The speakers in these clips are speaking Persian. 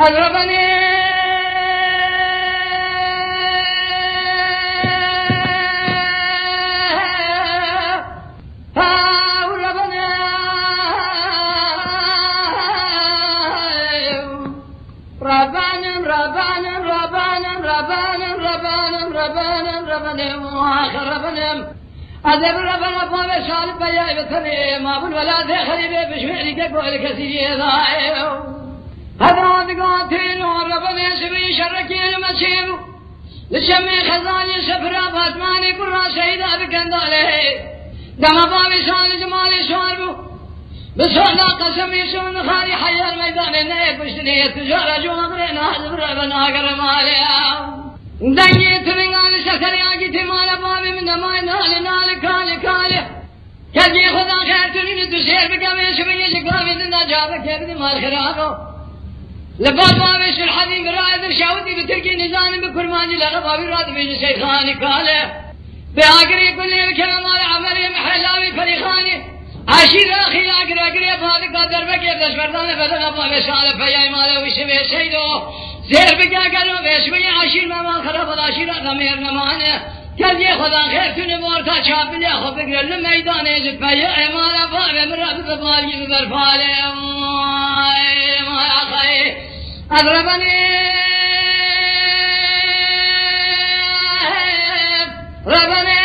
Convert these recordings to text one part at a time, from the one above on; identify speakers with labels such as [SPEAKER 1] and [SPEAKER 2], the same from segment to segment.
[SPEAKER 1] أضربني أذب ربنا قام شال بيا بثني ما بن ولا دخلي بشويري كقول كثير ضايع هذا دقاتين وربنا سبي شركي المسيب لشمي خزاني سفرا فاطماني كرا سيدا بكنداله دم بابي سال جمالي شاربو بسونا قسمي سون خالي حيار ميدان النيك بشني تجارة جو أمرنا هذب ربنا كرمالي دنگی ترنگال شکری آگی تیمالا بابی من دمائی نال کالی کجی خدا خیر تنین تو سیر بکمی شبیه شکامی دنده جابه کردی مال خرابو لباد بابی سلحدی برای در شاوتی بترکی نزانی بکرمانی لغا بابی راد بیجو سیخانی کالی بی آگری کلی بکرم مال عمری محلاوی فریخانی عشیر آخی آگری بابی قدر بکی دشبردان بدغا بابی سال پیای مالا ویشی بیشیدو زیر بگا کرو بیشوی عشیر ممان خراب العشیر غمیر نمانه کلی خدا خیر تونه مورتا چاپلی خوب بگرل میدانه زد پی ایمالا بابی مراد ببالی برفاله ما آخی اضربنی ربنی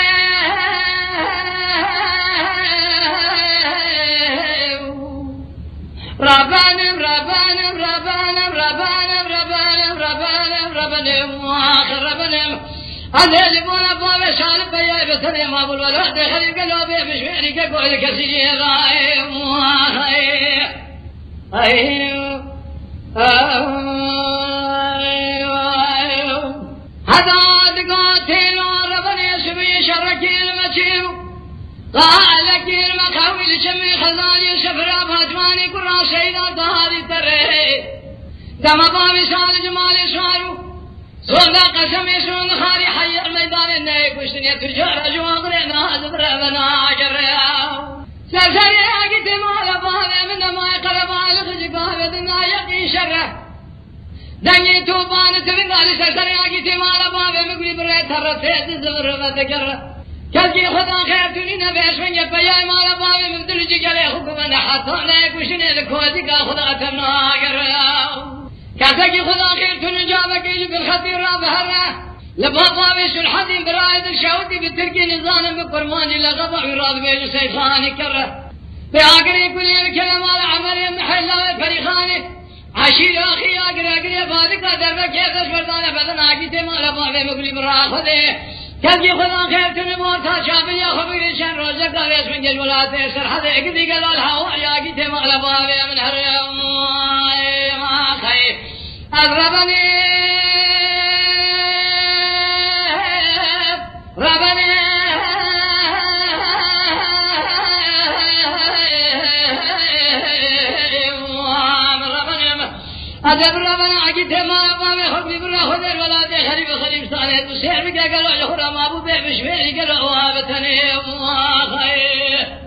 [SPEAKER 1] هذا بولا بابا شال بيا بثني ما بقول ولا دخل قلبي بشويري كقول كثير غايب هذا دقاتين وربني سبي شركي المسيب قال كير مخاويل شمي خزاني سفرا فاطماني كرا سيدا دهاري تري دم بابي سال جمالي سوارو سونا قسمي سون خاري حي الميدان الناي كشتني تجار جواغرنا هذب ربنا جرياو سرسري اگي مال بابا من ما قرب على خجقا بدنا يقين شره دنگي توبان ترنگالي سرسري اگي مال بابا مغري بري ترته زبر بدكر كلكي خدا خير تنين بيش من يبيا مال بابا من دلجي گله حكم حتى نه كشني لكودي کا خدا تنا جرياو کہتا کہ خدا خیر تنو جابا کہ جو بالخطیر را بہرنا لبابا بیشو الحدیم برای در شاوتی بترکی نظانم بقرمانی لغبا وراد بیشو سیخانی کر پی آگری کلی بکلم آل عملی محلا فریخانی عشیر آخی آگری بادکا دربا کیفش بردان بدن آگی تی مالا بابی مگلی برا خودی کہتا خدا خیر تنو مورتا شابی یا خبیر شن روزہ کا ویس من جلولات سرحد ایک دیگر الہوا آگی تی مالا بابی من حرم أضربني ربني أدب ربنا عجيت ما بابي خبي برا خدر ولا تخرب خريب صالح تسير بك قالوا يخرم أبو بيب شويري قالوا وابتني وخير